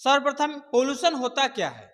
सर्वप्रथम पोल्यूशन होता क्या है?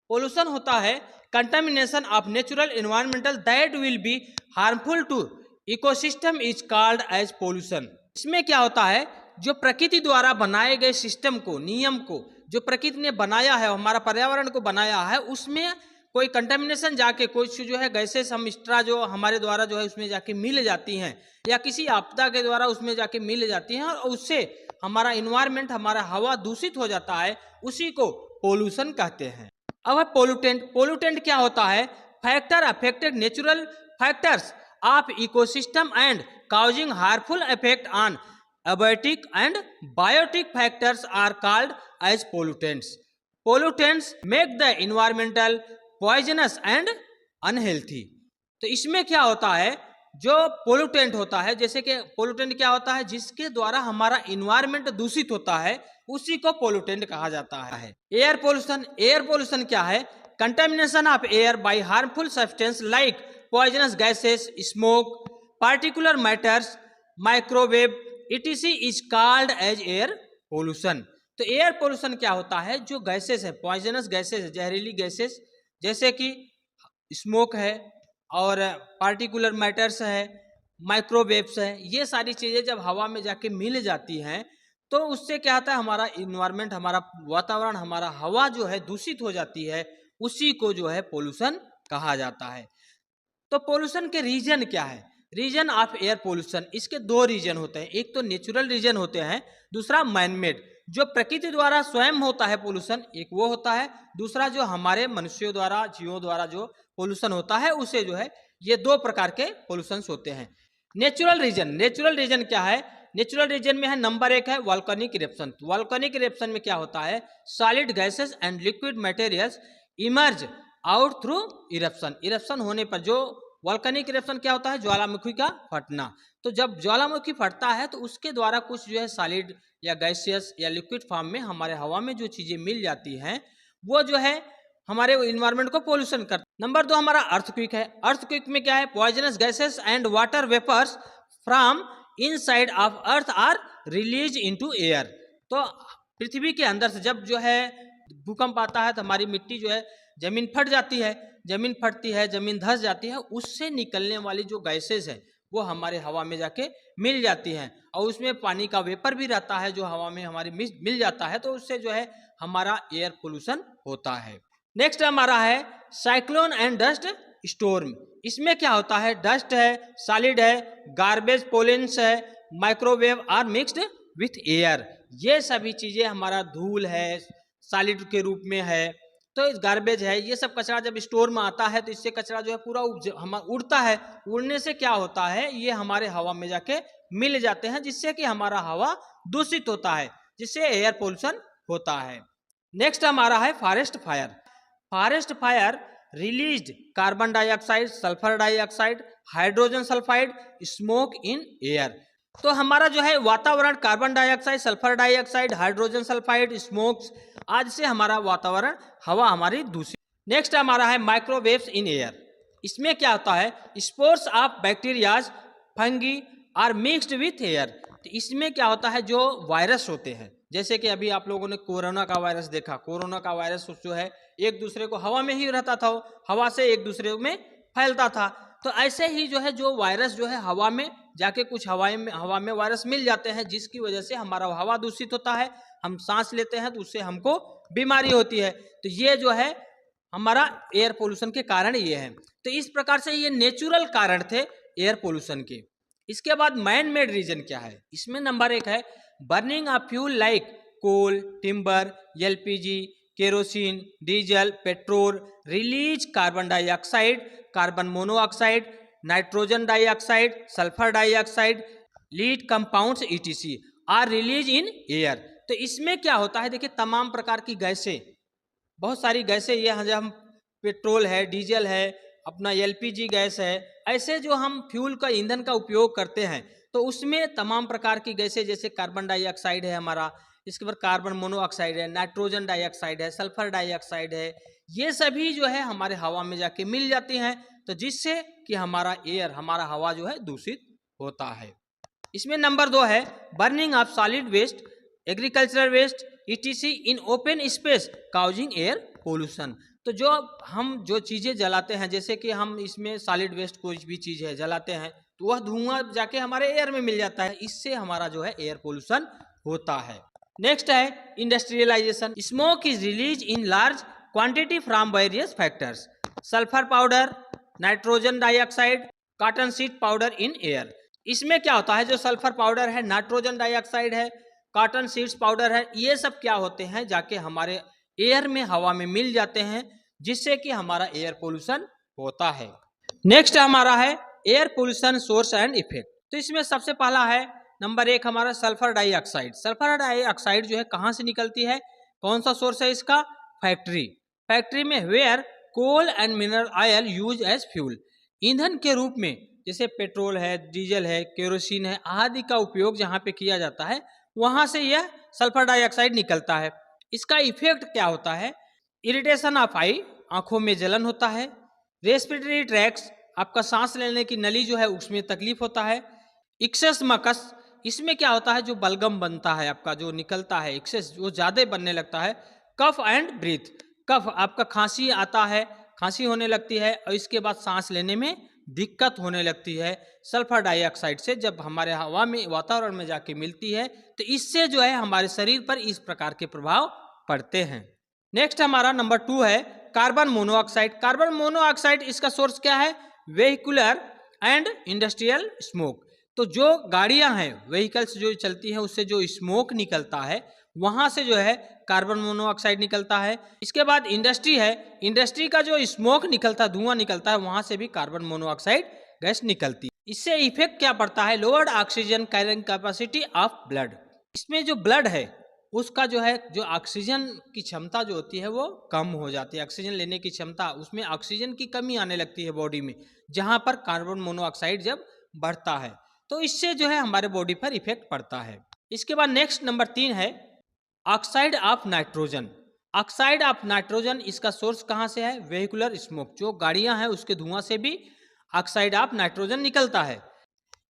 पोल्यूशन होता है contamination of natural environmental that will be harmful to ecosystem is called as pollution. इसमें क्या होता है, जो प्रकृति द्वारा बनाए गए सिस्टम को, नियम को, जो प्रकृति ने बनाया है, हमारा पर्यावरण को बनाया है, उसमें कोई कंटामिनेशन जाके कुछ जो है गैसेस हम एक्स्ट्रा जो हमारे द्वारा जो है उसमें जाके मिल जाती हैं, या किसी आपदा के द्वारा उसमें जाके मिल जाती हैं, और उससे हमारा इन्वायरमेंट, हमारा हवा दूषित हो जाता है, उसी को पोल्यूशन कहते हैं। अब है पोल्यूटेंट। पोल्यूटेंट क्या होता है? Factor affected natural factors of ecosystem and causing harmful effect on abiotic and biotic factors are called as pollutants. Pollutants make the environmental poisonous and unhealthy. तो इसमें क्या होता है, जो पोल्यूटेंट होता है, जैसे कि पोल्यूटेंट क्या होता है, जिसके द्वारा हमारा इन्वायरमेंट दूषित होता है, उसी को पोल्यूटेंट कहा जाता है। Air pollution. एयर पोल्यूशन क्या है? Contamination of air by harmful substance like poisonous gases, smoke, particular matters, microwave etc is called as air pollution. तो एयर पोल्यूशन क्या होता है? जो गैसेस है, पॉइजनस गैसेस है, जहरीली गैसेस, जैसे कि स्मोक है और पार्टिकुलर मैटर्स है, माइक्रोवेव्स है, ये सारी चीज़ें जब हवा में जाके मिल जाती हैं तो उससे क्या होता है, हमारा इन्वायरमेंट, हमारा वातावरण, हमारा हवा जो है दूषित हो जाती है, उसी को जो है पोल्यूशन कहा जाता है। तो पोल्यूशन के रीजन क्या है? रीजन ऑफ एयर पोल्यूशन, इसके दो रीजन होते हैं, एक तो नेचुरल रीजन होते हैं, दूसरा मैनमेड, जो प्रकृति द्वारा स्वयं होता है पोल्यूशन, एक वो होता है, दूसरा जो हमारे मनुष्यों द्वारा, जीवों द्वारा जो पोल्यूशन होता है, उसे जो है, ये दो प्रकार के पोल्यूशन होते हैं। Natural reason. नेचुरल रीजन क्या है? नेचुरल रीजन में है नंबर 1 है वॉल्केनिक इरप्शन। वॉल्केनिक इरप्शन में क्या होता है? Solid gases and liquid materials emerge out through eruption. Eruption होने पर जो वॉल्केनिक इरप्शन क्या होता है? ज्वालामुखी का फटना। तो जब ज्वालामुखी फटता है तो उसके द्वारा कुछ जो है सॉलिड या गैसियस या लिक्विड फॉर्म में हमारे हवा में जो चीजें मिल जाती हैं, वो जो है हमारे इन्वायरमेंट को पोल्यूशन करता है। नंबर 2 हमारा अर्थक्वेक है। अर्थक्वेक में क्या है? Poisonous gases and water vapours from inside of earth are release into air. तो पृथ्वी के अंदर से जब जो है भूकंप आता है तो हमारी मिट्टी जो है, जमीन फट जाती है, जमीन फटती है, जमीन धंस जाती है, उससे निकलने वाली जो गैसेस है वो हमारे हवा में जाके मिल जाती हैं, और उसमें पानी का वेपर भी रहता है जो हवा में हमारी मिल जाता है, तो उससे जो है हमारा एयर पोल्यूशन होता है। नेक्स्ट हमारा है साइक्लोन एंड डस्ट स्टॉर्म। इसमें क्या होता है? डस्ट है, सॉलिड है, गार्बेज पोलेंस है, microwave are mixed with air. ये सभी चीजें, हमारा धूल है, सॉलिड के रूप में है, तो इस गार्बेज है, ये सब कचरा जब स्टोर में आता है तो इससे कचरा जो है पूरा उड़ता है। उड़ने से क्या होता है? ये हमारे हवा में जाके मिल जाते हैं, जिससे कि हमारा हवा दूषित होता है, जिससे एयर पोल्यूशन होता है। नेक्स्ट हमारा है forest fire. Forest fire released carbon dioxide, sulphur dioxide, hydrogen sulphide, smoke इन एयर। तो हमारा जो है वातावरण carbon dioxide, sulphur dioxide, hydrogen sulphide, smokes, आज से हमारा वातावरण, हवा हमारी दूषित। नेक्स्ट हमारा है माइक्रोवेव्स इन एयर। इसमें क्या होता है? Spores of bacterias, fungi are mixed with air. तो इसमें क्या होता है? जो वायरस होते हैं, जैसे कि अभी आप लोगों ने कोरोना का वायरस देखा, कोरोना का वायरस जो है एक दूसरे को हवा में ही रहता था, हवा से एक दूसरे में फैलता था। तो ऐसे ही जो है जो वायरस जो है हवा में जाके कुछ हवा में वायरस मिल जाते हैं, जिसकी वजह से हमारा हवा दूषित होता है, हम सांस लेते हैं तो उससे हमको बीमारी होती है। तो ये जो है हमारा एयर पोल्यूशन के कारण ये है। तो इस प्रकार से ये नेचुरल कारण थे एयर पोल्यूशन के। इसके बाद मैन मेड रीजन क्या है? इसमें नंबर 1 है burning of fuel like coal, timber, LPG, kerosene, diesel, petrol release carbon dioxide, carbon monoxide, nitrogen dioxide, sulphur dioxide, lead compounds etc are release in air. तो इसमें क्या होता है? देखिए, तमाम प्रकार की गैसें, बहुत सारी गैसें, ये हम पेट्रोल है, डीजल है, अपना एलपीजी गैस है, ऐसे जो हम फ्यूल का ईंधन का उपयोग करते हैं, तो उसमें तमाम प्रकार की गैसें, जैसे कार्बन डाइऑक्साइड है हमारा, इसके बाद कार्बन मोनोऑक्साइड है, नाइट्रोजन डाइऑक्साइड है, सल्फर डाइऑक्साइड है, ये सभी जो है हमारे हवा में जाके मिल जाती हैं, तो जिससे कि हमारा एयर, हमारा हवा जो है दूषित होता है। इसमें नंबर 2 है burning of solid waste, agricultural waste, etc in open space causing air pollution। तो जो हम जो चीज़ें जलाते हैं, जैसे कि हम इसमें सॉलिड वेस्ट कोई भी चीज़ है जलाते हैं, तो वह धुआं जाके हमारे एयर में मिल जाता है, इससे हमारा जो है एयर पोल्यूशन होता है। नेक्स्ट है industrialisation. Smoke is release in large quantity from various factors, sulphur powder, nitrogen dioxide, cotton seed powder in air. इसमें क्या होता है, जो सल्फर पाउडर है, नाइट्रोजन डाइऑक्साइड है, कॉटन सीड्स पाउडर है, ये सब क्या होते हैं, जाके हमारे एयर में, हवा में मिल जाते हैं, जिससे कि हमारा एयर पोल्यूशन होता है। नेक्स्ट हमारा है air pollution source and effect. तो इसमें सबसे पहला है नंबर 1 हमारा सल्फर डाइऑक्साइड। सल्फर डाइऑक्साइड जो है कहाँ से निकलती है, कौन सा सोर्स है इसका, फैक्ट्री में where coal and mineral oil use as fuel. ईंधन के रूप में जैसे पेट्रोल है, डीजल है, केरोसिन है आदि का उपयोग जहाँ पे किया जाता है, वहाँ से यह सल्फर डाइऑक्साइड निकलता है। इसका इफेक्ट क्या होता है, इरिटेशन ऑफ आई, आंखों में जलन होता है, रेस्पिरेटरी ट्रैक्स, आपका सांस लेने की नली जो है उसमें तकलीफ होता है, एक्सेस मकस, इसमें क्या होता है, जो बलगम बनता है आपका जो निकलता है एक्सेस, वो ज़्यादा बनने लगता है, कफ एंड ब्रीथ, कफ आपका खांसी आता है, खांसी होने लगती है, और इसके बाद सांस लेने में दिक्कत होने लगती है सल्फर डाइऑक्साइड से, जब हमारे हवा में, वातावरण में जाके मिलती है, तो इससे जो है हमारे शरीर पर इस प्रकार के प्रभाव पड़ते हैं। नेक्स्ट हमारा नंबर 2 है कार्बन मोनोऑक्साइड। कार्बन मोनोऑक्साइड इसका सोर्स क्या है, वेहिकुलर एंड इंडस्ट्रियल स्मोक। तो जो गाड़ियां हैं, व्हीकल्स जो चलती हैं, उससे जो स्मोक निकलता है, वहां से जो है कार्बन मोनोऑक्साइड निकलता है। इसके बाद इंडस्ट्री है, इंडस्ट्री का जो स्मोक निकलता है, धुआं निकलता है, वहां से भी कार्बन मोनोऑक्साइड गैस निकलती है। इससे इफेक्ट क्या पड़ता है, lowered oxygen carrying capacity of blood. इसमें जो ब्लड है उसका जो है, जो ऑक्सीजन की क्षमता जो होती है वो कम हो जाती है, ऑक्सीजन लेने की क्षमता, उसमें ऑक्सीजन की कमी आने लगती है बॉडी में, जहां पर कार्बन मोनोऑक्साइड जब बढ़ता है, तो इससे जो है हमारे बॉडी पर इफेक्ट पड़ता है। इसके बाद नेक्स्ट नंबर 3 है oxide of nitrogen. Oxide of nitrogen इसका सोर्स कहाँ से है, वेहिकुलर स्मोक, जो गाड़ियां हैं उसके धुआं से भी ऑक्साइड ऑफ नाइट्रोजन निकलता है।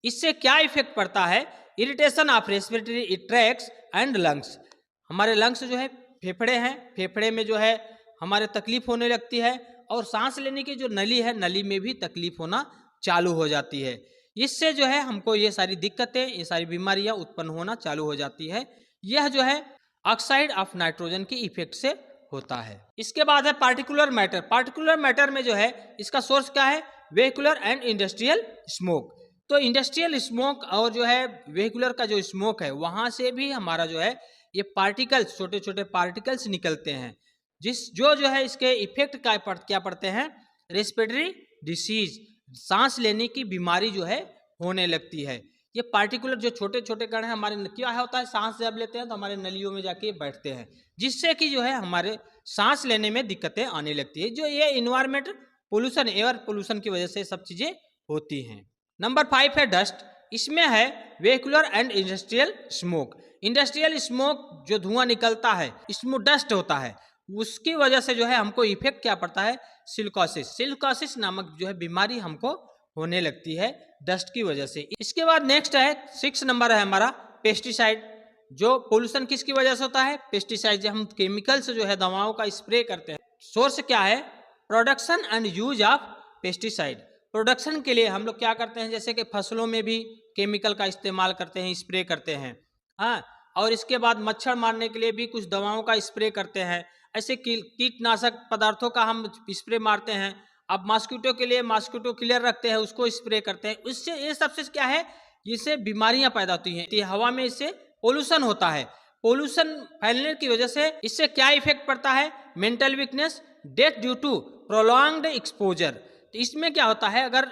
इससे क्या इफेक्ट पड़ता है, irritation of respiratory tracks and lungs. हमारे लंग्स जो है, फेफड़े हैं, फेफड़े में जो है हमारे तकलीफ होने लगती है, और सांस लेने की जो नली है, नली में भी तकलीफ होना चालू हो जाती है। इससे जो है हमको ये सारी दिक्कतें, ये सारी बीमारियां उत्पन्न होना चालू हो जाती है। यह जो है ऑक्साइड ऑफ नाइट्रोजन की इफेक्ट से होता है। इसके बाद है पार्टिकुलर मैटर। पार्टिकुलर मैटर में जो है इसका सोर्स क्या है, वेहिकुलर एंड इंडस्ट्रियल स्मोक। तो इंडस्ट्रियल स्मोक और जो है वेहिकुलर का जो स्मोक है, वहां से भी हमारा जो है ये पार्टिकल्स, छोटे छोटे पार्टिकल्स निकलते हैं, जो है इसके इफेक्ट क्या पड़ते हैं, रेस्पिरेटरी डिसीज, सांस लेने की बीमारी जो है होने लगती है। ये पार्टिकुलर जो छोटे छोटे कण हैं हमारे, क्या होता है, सांस जब लेते हैं तो हमारे नलियों में जाके बैठते हैं, जिससे कि जो है हमारे सांस लेने में दिक्कतें आने लगती है। जो ये इन्वायरमेंट पोल्यूशन, एयर पोल्यूशन की वजह से सब चीजें होती हैं। नंबर 5 है डस्ट। इसमें है vehicular and industrial smoke. Industrial smoke जो धुआं निकलता है, इसमें डस्ट होता है, उसकी वजह से जो है हमको इफेक्ट क्या पड़ता है, सिलिकोसिस नामक जो है बीमारी हमको होने लगती है डस्ट की वजह से। इसके बाद नेक्स्ट है 6 नंबर है हमारा पेस्टिसाइड। जो पोल्यूशन किसकी वजह से होता है, पेस्टिसाइड, जब हम केमिकल्स जो है दवाओं का स्प्रे करते हैं। सोर्स क्या है, production and use of pesticide. Production के लिए हम लोग क्या करते हैं, जैसे कि फसलों में भी केमिकल का इस्तेमाल करते हैं, स्प्रे करते हैं, हाँ, और इसके बाद मच्छर मारने के लिए भी कुछ दवाओं का स्प्रे करते हैं। ऐसे कीटनाशक पदार्थों का हम स्प्रे मारते हैं। अब मॉस्किटो के लिए मॉस्किटो किलर रखते हैं, उसको स्प्रे करते हैं। इससे ये सबसे क्या है, इससे बीमारियां पैदा होती हैं, तो हवा में इससे पोल्यूशन होता है। पोल्यूशन फैलने की वजह से इससे क्या इफेक्ट पड़ता है, mental weakness, death due to prolonged exposure. तो इसमें क्या होता है, अगर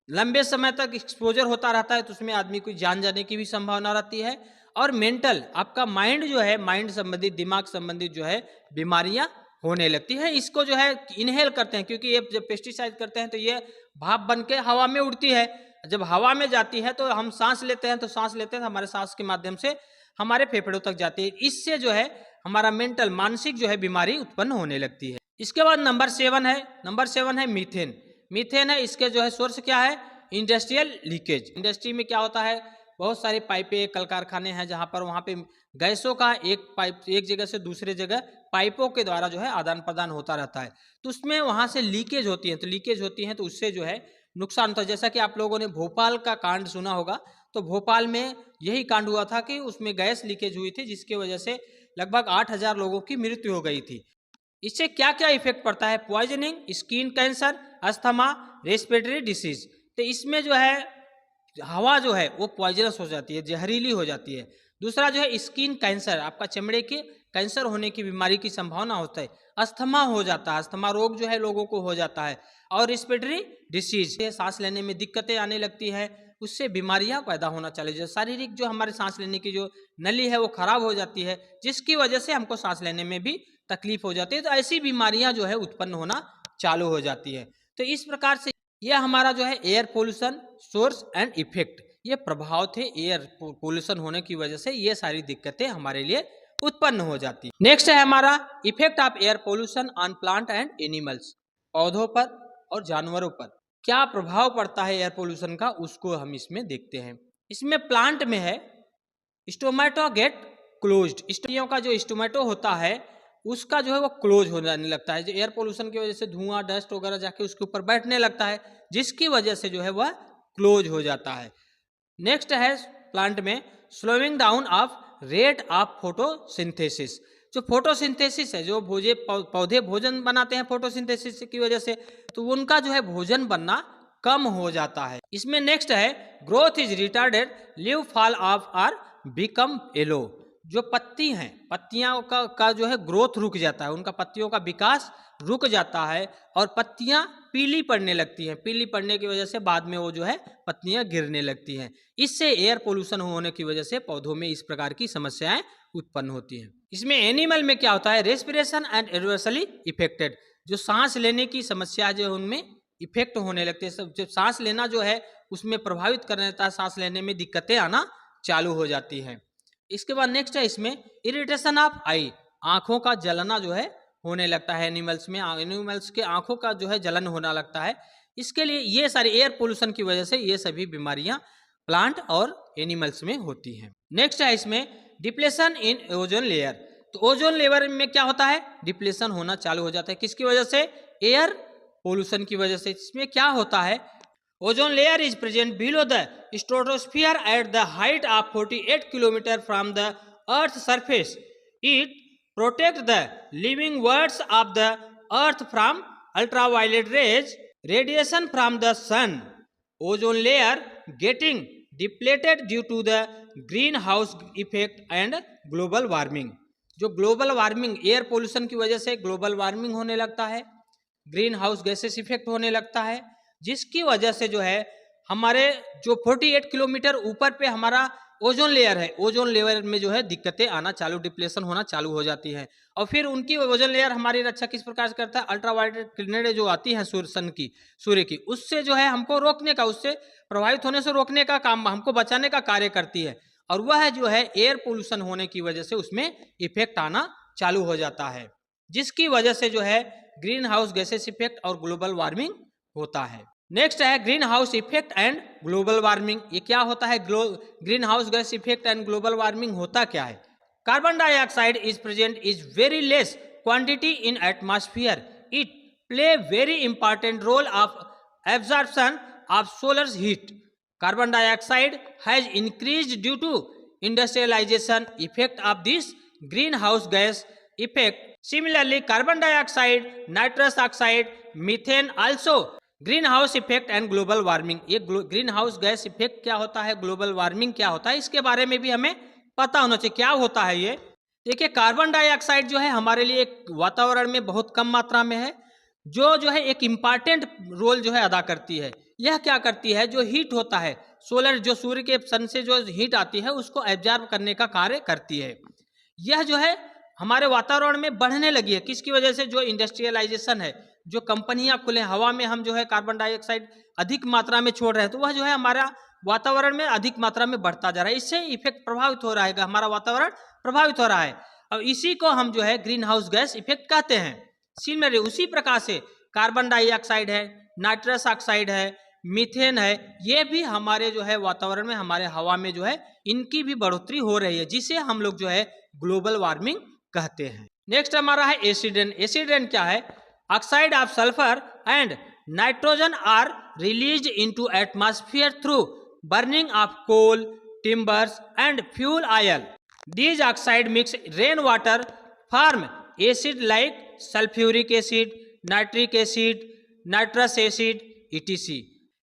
लंबे समय तक एक्सपोजर होता रहता है तो उसमें आदमी को जान जाने की भी संभावना रहती है। और मेंटल, आपका माइंड जो है, माइंड संबंधित, दिमाग संबंधित जो है बीमारियां होने लगती है। इसको जो है इनहेल करते हैं, क्योंकि ये जब पेस्टिसाइड करते हैं तो ये भाप बन के हवा में उड़ती है। जब हवा में जाती है तो हम सांस लेते हैं, तो सांस लेते हैं तो हमारे सांस के माध्यम से हमारे फेफड़ों तक जाती है। इससे जो है हमारा मेंटल, मानसिक जो है बीमारी उत्पन्न होने लगती है। इसके बाद नंबर 7 है मीथेन। मीथेन है, इसके जो है सोर्स क्या है, इंडस्ट्रियल लीकेज। इंडस्ट्री में क्या होता है, बहुत सारी पाइपें, कल कारखाने हैं जहाँ पर वहाँ पे गैसों का एक जगह से दूसरे जगह पाइपों के द्वारा जो है आदान प्रदान होता रहता है। तो उसमें वहाँ से लीकेज होती है, तो लीकेज होती है तो उससे जो है नुकसान होता है। जैसा कि आप लोगों ने भोपाल का कांड सुना होगा, तो भोपाल में यही कांड हुआ था कि उसमें गैस लीकेज हुई थी, जिसकी वजह से लगभग 8,000 लोगों की मृत्यु हो गई थी। इससे क्या क्या इफेक्ट पड़ता है? Poisoning, skin cancer, asthma, respiratory disease. तो इसमें जो है हवा जो है वो पॉइजनस हो जाती है, जहरीली हो जाती है। दूसरा जो है स्किन कैंसर, आपका चमड़े के कैंसर होने की बीमारी की संभावना होता है। अस्थमा हो जाता है, अस्थमा रोग जो है लोगों को हो जाता है। और रेस्पिरेटरी डिसीज, सांस लेने में दिक्कतें आने लगती है, उससे बीमारियां पैदा होना चालू हो। शारीरिक जो हमारे सांस लेने की जो नली है वो खराब हो जाती है, जिसकी वजह से हमको सांस लेने में भी तकलीफ हो जाती है। तो ऐसी बीमारियां जो है उत्पन्न होना चालू हो जाती है। तो इस प्रकार से यह हमारा जो है air pollution source and effect, ये प्रभाव थे एयर पोल्यूशन होने की वजह से ये सारी दिक्कतें हमारे लिए उत्पन्न हो जाती है। नेक्स्ट है हमारा effect of air pollution on plant and animals, पौधों पर और जानवरों पर क्या प्रभाव पड़ता है एयर पोल्यूशन का, उसको हम इसमें देखते हैं। इसमें प्लांट में है स्टोमेटो गेट क्लोज्ड, स्त्रियों का जो स्टोमेटो होता है उसका जो है वो क्लोज हो जाने लगता है। जो एयर पोल्यूशन की वजह से धुआं, डस्ट वगैरह जाके उसके ऊपर बैठने लगता है, जिसकी वजह से जो है वह क्लोज हो जाता है। नेक्स्ट है प्लांट में slowing down of rate of photosynthesis. जो फोटोसिंथेसिस है, जो पौधे भोजन बनाते हैं फोटोसिंथेसिस की वजह से, तो उनका जो है भोजन बनना कम हो जाता है। इसमें नेक्स्ट है growth is retarded, leave fall off or become yellow. जो पत्ती हैं, पत्तियां का जो है ग्रोथ रुक जाता है, उनका पत्तियों का विकास रुक जाता है और पत्तियां पीली पड़ने लगती हैं। पीली पड़ने की वजह से बाद में वो जो है पत्तियां गिरने लगती हैं। इससे एयर पोल्यूशन होने की वजह से पौधों में इस प्रकार की समस्याएं उत्पन्न होती हैं। इसमें एनिमल में क्या होता है? रेस्पिरेशन एंड एडवर्सली इफेक्टेड, जो सांस लेने की समस्या जो उनमें इफेक्ट होने लगते हैं। जब सांस लेना जो है उसमें प्रभावित करने लगता है, सांस लेने में दिक्कतें आना चालू हो जाती हैं। इसके बाद नेक्स्ट है इसमें इरिटेशन ऑफ आई, आंखों का जलना जो है होने लगता है। एनिमल्स में एनिमल्स के आंखों का जो है जलन होने लगता है। इसके लिए ये सारी एयर पोल्यूशन की वजह से ये सभी बीमारियां प्लांट और एनिमल्स में होती हैं। नेक्स्ट है इसमें डिप्लेशन इन ओजोन लेयर। तो ओजोन लेयर में क्या होता है? डिप्लेशन होना चालू हो जाता है। किसकी वजह से? एयर पोल्यूशन की वजह से। इसमें क्या होता है? Ozone layer is present below the stratosphere at the height of 48 km from the Earth's surface. It protects the living worlds of the Earth from ultraviolet rays, radiation from the sun. Ozone layer getting depleted due to the greenhouse effect and global warming. जो global warming, air pollution की वजह से global warming होने लगता है, green house gases effect होने लगता है, जिसकी वजह से जो है हमारे जो 48 किलोमीटर ऊपर पे हमारा ओजोन लेयर है, ओजोन लेयर में जो है दिक्कतें आना चालू, डिप्लेशन होना चालू हो जाती है। और फिर उनकी ओजोन लेयर हमारी रक्षा किस प्रकार से करता है? अल्ट्रावायलेट किरणें जो आती हैं सूर्य की, उससे जो है हमको रोकने का, उससे प्रभावित होने से रोकने का काम, हमको बचाने का कार्य करती है। और वह जो है एयर पोल्यूशन होने की वजह से उसमें इफेक्ट आना चालू हो जाता है, जिसकी वजह से जो है ग्रीन हाउस गैसेस इफेक्ट और ग्लोबल वार्मिंग होता है। नेक्स्ट है green house effect and global warming. ये क्या होता है? Green house gas effect and global warming होता क्या है? Carbon dioxide is present is very less quantity in atmosphere. It play very important role of absorption of solar heat. Carbon dioxide has increased due to industrialisation effect of this green house gas effect. Similarly, carbon dioxide, nitrous oxide, methane also green house effect and global warming. ये green house gas effect क्या होता है, global warming क्या होता है, इसके बारे में भी हमें पता होना चाहिए क्या होता है ये। देखिए, कार्बन डाइऑक्साइड जो है हमारे लिए एक वातावरण में बहुत कम मात्रा में है, जो है एक इम्पॉर्टेंट रोल जो है अदा करती है। यह क्या करती है? जो हीट होता है सोलर, जो सूर्य के सन से जो हीट आती है उसको एब्जॉर्ब करने का कार्य करती है। यह जो है हमारे वातावरण में बढ़ने लगी है। किसकी वजह से? जो इंडस्ट्रियलाइजेशन है, जो कंपनियां खुले, हवा में हम जो है कार्बन डाइऑक्साइड अधिक मात्रा में छोड़ रहे हैं, तो वह जो है हमारा वातावरण में अधिक मात्रा में बढ़ता जा रहा है। इससे इफेक्ट प्रभावित हो रहा है, हमारा वातावरण प्रभावित हो रहा है। और इसी को हम जो है ग्रीन हाउस गैस इफेक्ट कहते हैं। सिमिलरली उसी प्रकार से कार्बन डाइऑक्साइड है, नाइट्रस ऑक्साइड है, मीथेन है, ये भी हमारे जो है वातावरण में, हमारे हवा में जो है इनकी भी बढ़ोतरी हो रही है, जिसे हम लोग जो है ग्लोबल वार्मिंग कहते हैं। नेक्स्ट हमारा है एसिड रेन। एसिड रेन क्या है? Oxide of sulphur and nitrogen are release into atmosphere through burning of coal, timbers and fuel oil. These oxide mix rainwater form acid like sulfuric acid, nitric acid, nitrous acid, etc.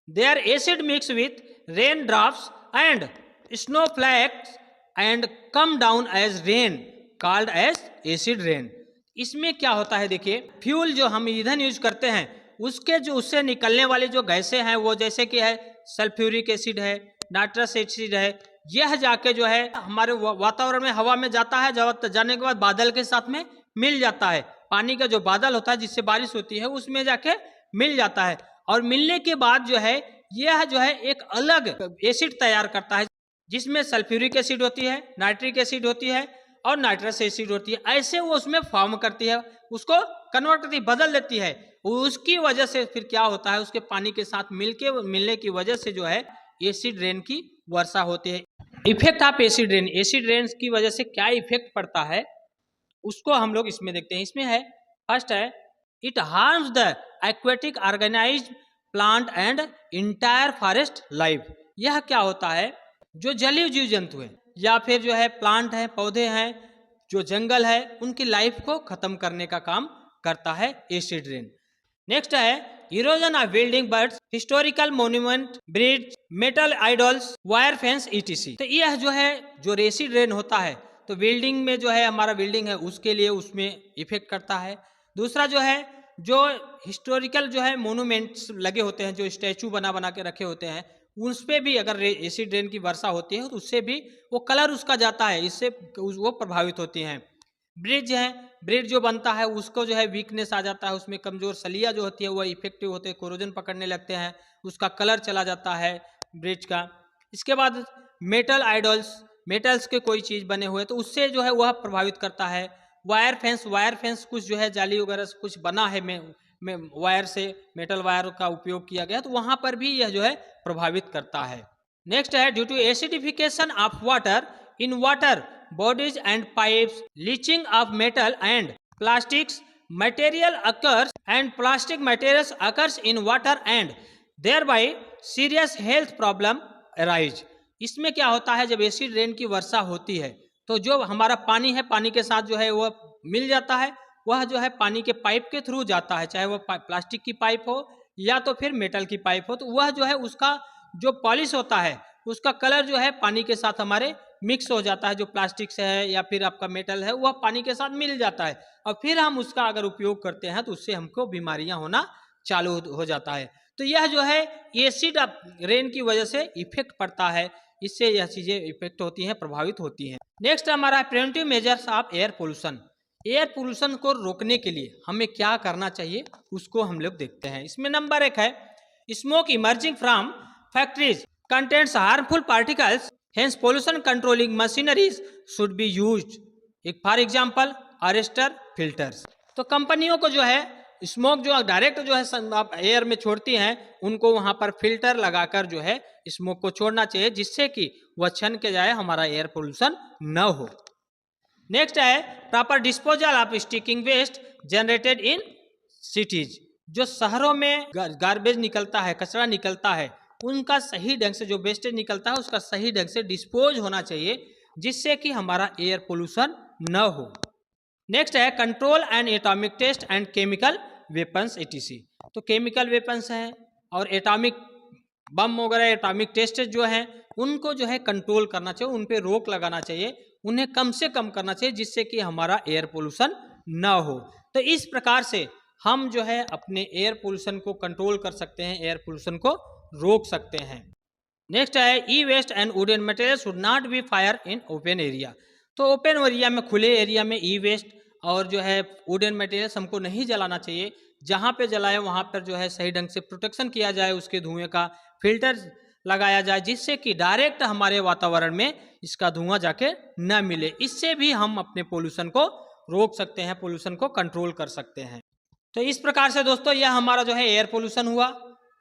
Their acid mix with raindrops and snowflakes and come down as rain called as acid rain. इसमें क्या होता है देखिए, fuel जो हम ईंधन use करते हैं उसके जो उससे निकलने वाली जो गैसें हैं वो जैसे कि है सल्फ्यूरिक एसिड है, नाइट्रस एसिड है, यह जाके जो है हमारे वातावरण में हवा में जाता है, जाने के बाद बादल के साथ में मिल जाता है। पानी का जो बादल होता है जिससे बारिश होती है उसमें जाके मिल जाता है, और मिलने के बाद जो है यह जो है एक अलग एसिड तैयार करता है जिसमें सल्फ्यूरिक एसिड होती है, नाइट्रिक एसिड होती है और नाइट्रस एसिड होती है। ऐसे वो उसमें फॉर्म करती है, उसको कन्वर्ट करती, बदल देती है। उसकी वजह से फिर क्या होता है, उसके पानी के साथ मिलने की वजह से जो है एसिड रेन की वर्षा होती है। Effect of acid rain, acid rain की वजह से क्या इफेक्ट पड़ता है उसको हम लोग इसमें देखते हैं। इसमें है फर्स्ट है it harms the aquatic organised plant and entire forest life. यह क्या होता है, जो जलीय जीव जंतु है या फिर जो है प्लांट है, पौधे हैं, जो जंगल है, उनकी लाइफ को खत्म करने का काम करता है एसिड रेन। नेक्स्ट है erosion of building, birds, historical monument, bridge, metal idols, wire fence etc। तो यह जो है जो एसिड रेन होता है तो बिल्डिंग में जो है हमारा बिल्डिंग है उसके लिए उसमें इफेक्ट करता है। दूसरा जो है जो हिस्टोरिकल जो है मोन्यूमेंट्स लगे होते हैं, जो स्टैचू बना के रखे होते हैं, उस पर भी अगर एसिड रेन की वर्षा होती है तो उससे भी वो कलर उसका जाता है, इससे वो प्रभावित होती हैं। ब्रिज है, ब्रिज जो बनता है उसको जो है वीकनेस आ जाता है, उसमें कमजोर सलिया जो होती है वह इफेक्टिव होते हैं, कोरोजन पकड़ने लगते हैं, उसका कलर चला जाता है ब्रिज का। इसके बाद मेटल आइडल्स, मेटल्स के कोई चीज़ बने हुए तो उससे जो है वह प्रभावित करता है। वायर फेंस, वायर फेंस कुछ जो है जाली वगैरह से कुछ बना है में वायर से, मेटल वायर का उपयोग किया गया तो वहाँ पर भी यह जो है प्रभावित करता है। नेक्स्ट है due to acidification of water in water bodies and pipes, leaching of metal and plastics material occurs and plastic materials occurs in water and thereby serious health problem arise। इसमें क्या होता है, जब एसिड रेन की वर्षा होती है तो जो हमारा पानी है, पानी के साथ जो है वह मिल जाता है, वह जो है पानी के पाइप के थ्रू जाता है, चाहे वह प्लास्टिक की पाइप हो या तो फिर मेटल की पाइप हो, तो वह जो है उसका जो पॉलिश होता है उसका कलर जो है पानी के साथ हमारे मिक्स हो जाता है, जो प्लास्टिक से है या फिर आपका मेटल है वह पानी के साथ मिल जाता है, और फिर हम उसका अगर उपयोग करते हैं तो उससे हमको बीमारियां होना चालू हो जाता है। तो यह जो है एसिड रेन की वजह से इफेक्ट पड़ता है, इससे यह चीजें इफेक्ट होती हैं, प्रभावित होती हैं। नेक्स्ट हमारा preventive measures of air pollution. Air pollution को रोकने के लिए हमें क्या करना चाहिए उसको हम लोग देखते हैं। इसमें नंबर 1 है smoke emerging from factories contains harmful particles, hence pollution controlling machineries should be used, for example arrester filters. तो कंपनियों को जो है स्मोक जो डायरेक्ट जो है एयर में छोड़ती हैं उनको वहां पर फिल्टर लगाकर जो है स्मोक को छोड़ना चाहिए, जिससे कि वह छन के जाए, हमारा एयर पोल्यूशन न हो। नेक्स्ट है proper disposal of sticking waste generated in cities. जो शहरों में गार्बेज निकलता है, कचरा निकलता है, उनका सही ढंग से जो वेस्टेज निकलता है उसका सही ढंग से डिस्पोज होना चाहिए, जिससे कि हमारा एयर पोल्यूशन न हो। नेक्स्ट है control and atomic test and chemical weapons etc। तो केमिकल वेपन्स हैं और एटॉमिक बम वगैरह, एटॉमिक टेस्ट जो हैं उनको जो है कंट्रोल करना चाहिए, उन पे रोक लगाना चाहिए, उन्हें कम से कम करना चाहिए, जिससे कि हमारा एयर पोल्यूशन न हो। तो इस प्रकार से हम जो है अपने एयर पोल्यूशन को कंट्रोल कर सकते हैं, एयर पोल्यूशन को रोक सकते हैं। नेक्स्ट है E waste and wooden material should not be fire in open area. तो ओपन एरिया में, खुले एरिया में ई वेस्ट और जो है वुडन मटेरियल्स हमको नहीं जलाना चाहिए। जहाँ पे जलाए वहाँ पर जो है सही ढंग से प्रोटेक्शन किया जाए, उसके धुएं का फिल्टर लगाया जाए, जिससे कि डायरेक्ट हमारे वातावरण में इसका धुआं जाके न मिले। इससे भी हम अपने पोल्यूशन को रोक सकते हैं, पोल्यूशन को कंट्रोल कर सकते हैं। तो इस प्रकार से दोस्तों यह हमारा जो है एयर पोल्यूशन हुआ,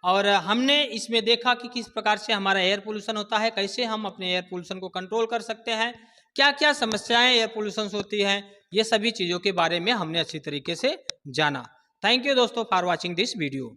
और हमने इसमें देखा कि किस प्रकार से हमारा एयर पोल्यूशन होता है, कैसे हम अपने एयर पोल्यूशन को कंट्रोल कर सकते हैं, क्या क्या समस्याएं एयर पोल्यूशन से होती हैं, ये सभी चीज़ों के बारे में हमने अच्छी तरीके से जाना। थैंक यू दोस्तों फॉर वॉचिंग दिस वीडियो।